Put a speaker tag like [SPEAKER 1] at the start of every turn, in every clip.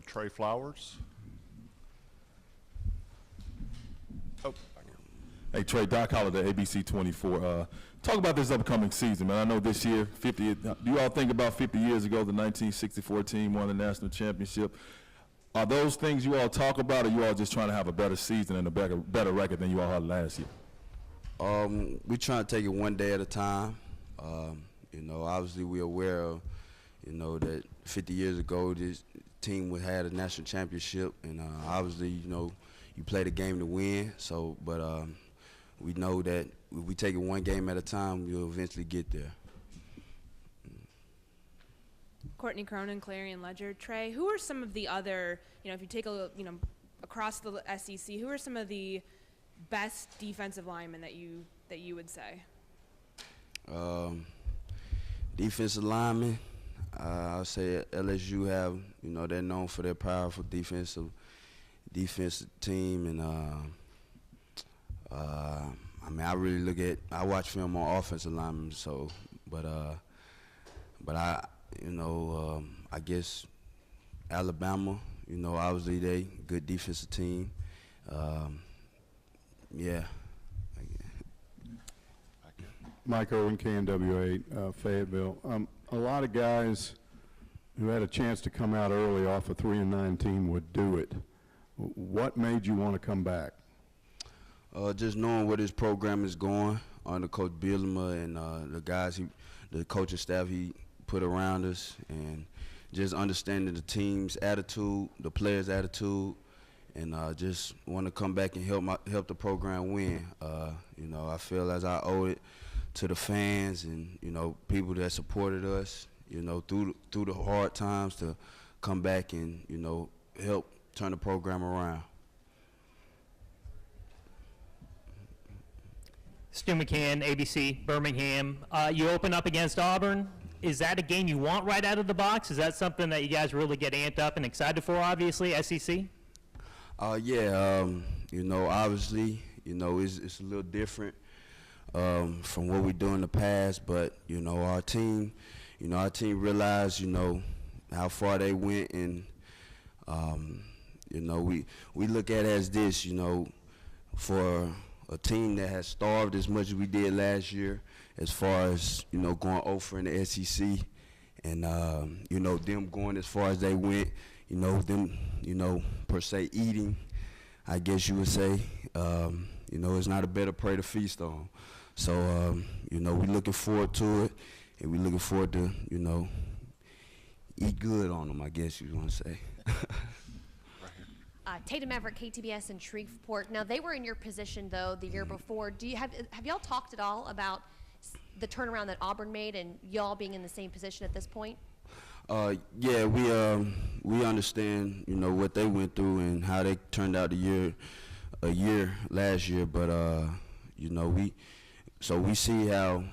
[SPEAKER 1] Trey Flowers. Oh,
[SPEAKER 2] Hey, Trey, Doc Holliday, ABC 24. Talk about this upcoming season, man. I know this year, do you all think about 50 years ago, the 1964 team won the national championship? Are those things you all talk about, or you all just trying to have a better season and a better record than you all had last year?
[SPEAKER 3] We trying to take it one day at a time. Obviously we're aware of, that 50 years ago this team had a national championship, and obviously, you play the game to win. So, but we know that if we take it one game at a time, we'll eventually get there.
[SPEAKER 4] Courtney Cronin, Clarion Ledger. Trey, who are some of the other, if you take a look, across the SEC, who are some of the best defensive linemen that you would say?
[SPEAKER 3] Defensive linemen, I'll say LSU have, they're known for their powerful defensive team, and I really I watch film on offensive linemen, so, but I guess Alabama, obviously they good defensive team. Yeah.
[SPEAKER 5] Mike Irwin, KNWA, Fayetteville. A lot of guys who had a chance to come out early off a 3-9 team would do it. What made you want to come back?
[SPEAKER 3] Just knowing where this program is going under Coach Bielema and the guys, the coaching staff he put around us, and just understanding the team's attitude, the players' attitude, and just want to come back and help the program win. I feel as I owe it to the fans and people that supported us, through the hard times, to come back and help turn the program around.
[SPEAKER 6] Stu McCann, ABC, Birmingham. You open up against Auburn. Is that a game you want right out of the box? Is that something that you guys really get amped up and excited for, obviously, SEC?
[SPEAKER 3] Yeah, obviously, it's a little different from what we do in the past, but, our team realized, how far they went, and, we look at it as this, for a team that has starved as much as we did last year, as far as, going over in the SEC, and, them going as far as they went, them, per se eating, I guess you would say, it's not a better prey to feast on. So, we're looking forward to it, and we're looking forward to, eat good on them, I guess you want to say.
[SPEAKER 7] Tatum Maverick, KTBS in Shreveport. Now, they were in your position, though, the year before. Have y'all talked at all about the turnaround that Auburn made and y'all being in the same position at this point?
[SPEAKER 3] Yeah, we understand, what they went through and how they turned out a year last year, but we see how,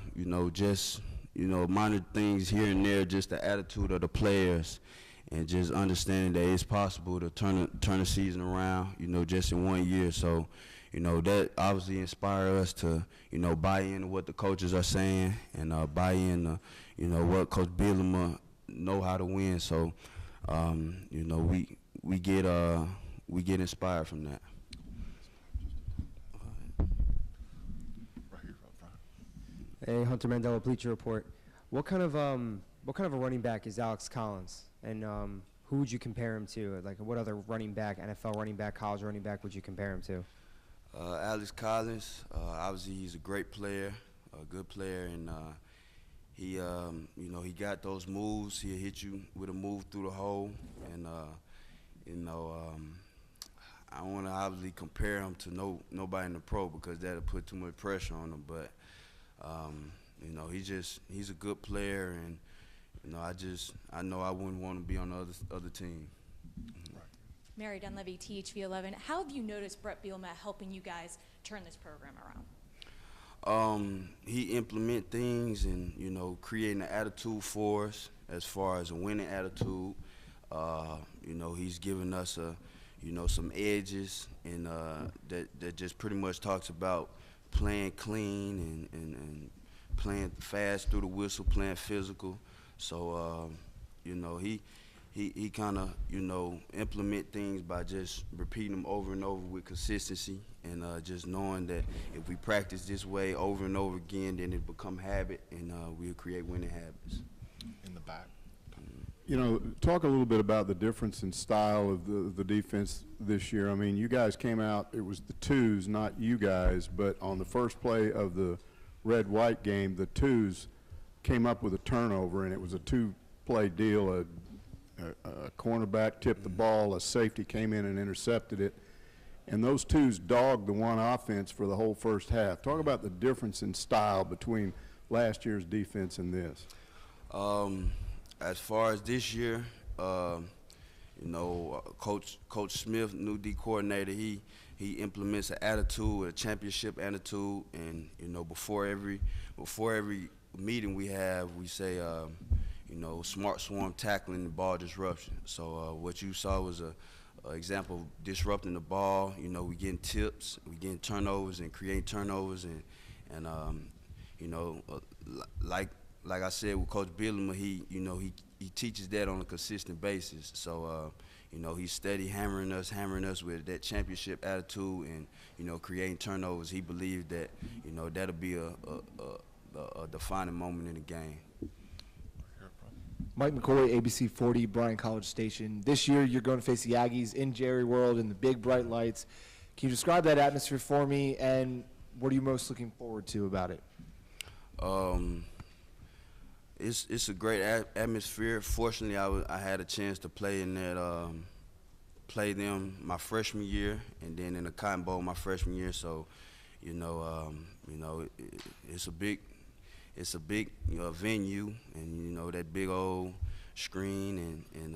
[SPEAKER 3] just, minor things here and there, just the attitude of the players, and just understanding that it's possible to turn the season around, just in 1 year. So, that obviously inspired us to, buy into what the coaches are saying, and buy in, what Coach Bielema know how to win. So, we get inspired from that.
[SPEAKER 8] Hey, Hunter Mandela, Bleacher Report. What kind of a running back is Alex Collins, and who would you compare him to? Like, what other running back, NFL running back, college running back, would you compare him to?
[SPEAKER 3] Alex Collins, obviously he's a great player, a good player, and he got those moves. He'll hit you with a move through the hole, and I don't want to obviously compare him to nobody in the pro, because that'll put too much pressure on him. But he's a good player, and I know I wouldn't want to be on the other team.
[SPEAKER 9] Right. Mary Dunleavy, THV11. How have you noticed Brett Bielema helping you guys turn this program around?
[SPEAKER 3] He implement things and, creating an attitude for us as far as a winning attitude. He's given us some edges, and that just pretty much talks about playing clean and playing fast through the whistle, playing physical. So, he kind of, implement things by just repeating them over and over with consistency, and just knowing that if we practice this way over and over again, then it become habit, and we'll create winning habits.
[SPEAKER 1] In the back.
[SPEAKER 5] Talk a little bit about the difference in style of the defense this year. I mean, you guys came out, it was the twos, not you guys, but on the first play of the red-white game, the twos came up with a turnover, and it was a two-play deal. A cornerback tipped the ball, a safety came in and intercepted it, and those twos dogged the one offense for the whole first half. Talk about the difference in style between last year's defense and this.
[SPEAKER 3] As far as this year, Coach Smith, new D coordinator, he implements an attitude, a championship attitude, and before every meeting we have, we say smart swarm tackling and ball disruption. So what you saw was a example of disrupting the ball. We getting tips, we getting turnovers and creating turnovers, and like I said with Coach Bielema, he teaches that on a consistent basis. So he's steady hammering us with that championship attitude, and creating turnovers. He believes that that'll be a defining moment in the game.
[SPEAKER 10] Mike McCoy, ABC 40, Bryan College Station. This year, you're going to face the Aggies in Jerry World in the big bright lights. Can you describe that atmosphere for me, and what are you most looking forward to about it?
[SPEAKER 3] It's a great atmosphere. Fortunately, I had a chance to play in that, play them my freshman year, and then in the Cotton Bowl my freshman year. So, it's a big venue, and that big old screen, and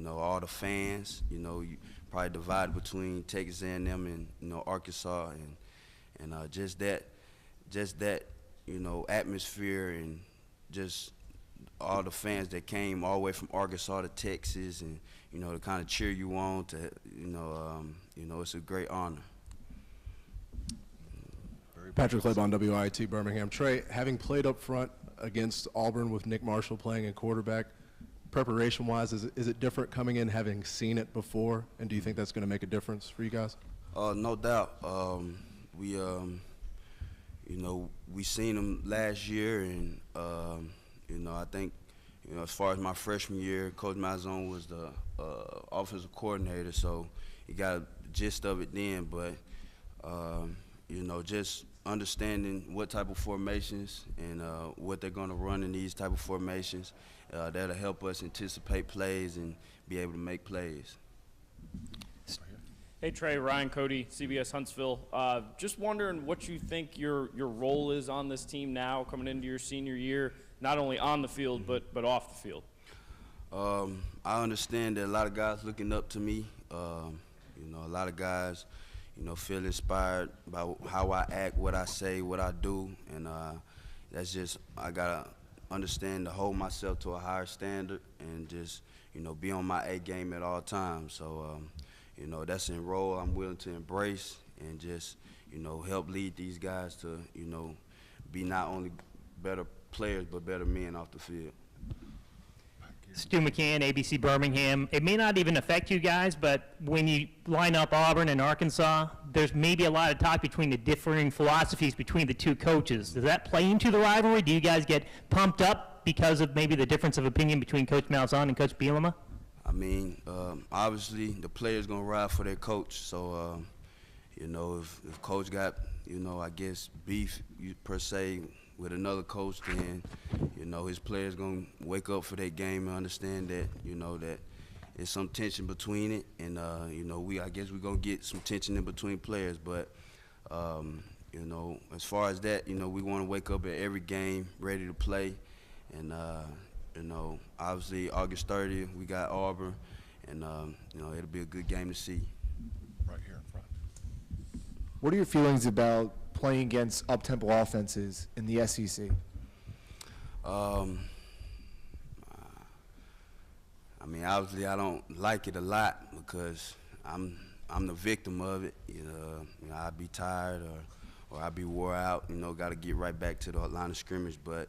[SPEAKER 3] all the fans. You probably divided between Texas A&M and Arkansas, and just that atmosphere, and just all the fans that came all the way from Arkansas to Texas, and to kind of cheer you on. It's a great honor.
[SPEAKER 11] Patrick Claiborne, WIT Birmingham. Trey, having played up front against Auburn with Nick Marshall playing in quarterback, preparation-wise, is it different coming in having seen it before, and do you think that's going to make a difference for you guys?
[SPEAKER 3] No doubt. We seen them last year, and I think as far as my freshman year, Coach Malzahn was the offensive coordinator, so he got the gist of it then. But just understanding what type of formations and what they're going to run in these type of formations, that'll help us anticipate plays and be able to make plays.
[SPEAKER 12] Hey Trey, Ryan Cody, CBS Huntsville. Just wondering what you think your role is on this team now, coming into your senior year, not only on the field but off the field.
[SPEAKER 3] I understand that a lot of guys looking up to me. A lot of guys, feel inspired by how I act, what I say, what I do, and that's just, I gotta understand to hold myself to a higher standard and just be on my A game at all times. So. That's a role I'm willing to embrace, and just, help lead these guys to, be not only better players but better men off the field.
[SPEAKER 6] Stu McCann, ABC Birmingham. It may not even affect you guys, but when you line up Auburn and Arkansas, there's maybe a lot of talk between the differing philosophies between the two coaches. Does that play into the rivalry? Do you guys get pumped up because of maybe the difference of opinion between Coach Malzahn and Coach Bielema?
[SPEAKER 3] I mean, obviously the player's gonna ride for their coach. So, if coach got, I guess beef per se with another coach, then, his players gonna wake up for that game and understand that, that there's some tension between it, and I guess we're gonna get some tension in between players. But, as far as that, we want to wake up at every game ready to play, and. Obviously August 30th, we got Auburn, and, it'll be a good game to see.
[SPEAKER 1] Right here in front.
[SPEAKER 10] What are your feelings about playing against up-tempo offenses in the SEC?
[SPEAKER 3] I mean, obviously I don't like it a lot because I'm the victim of it. I'd be tired or I'd be wore out, got to get right back to the line of scrimmage. But,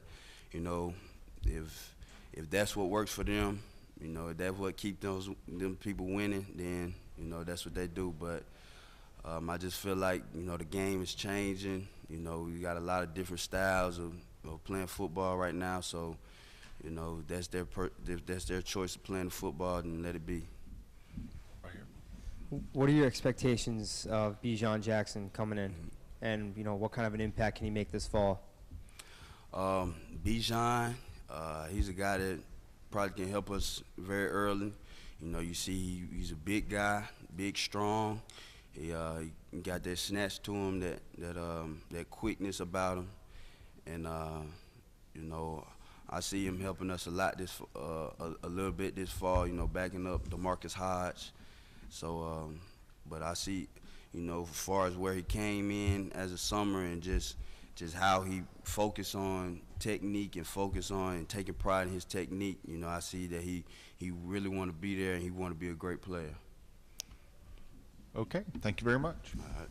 [SPEAKER 3] if that's what works for them, You know, if that's what keep them people winning, then, you know, that's what they do. But I just feel like, you know, the game is changing. You know, we got a lot of different styles of playing football right now. So, you know, if that's their choice of playing football, then let it be.
[SPEAKER 1] Right here.
[SPEAKER 8] What are your expectations of Bijan Jackson coming in? And, you know, what kind of an impact can he make this fall?
[SPEAKER 3] Bijan, he's a guy that probably can help us very early. You know, you see he's a big guy, big, strong. He got that snatch to him, that quickness about him. And, you know, I see him helping us a lot a little bit this fall, you know, backing up DeMarcus Hodge. So, but I see, you know, as far as where he came in as a summer and just how he focused on technique and focused on and taking pride in his technique, you know, I see that he really want to be there and he want to be a great player.
[SPEAKER 1] Okay, thank you very much.
[SPEAKER 3] All right.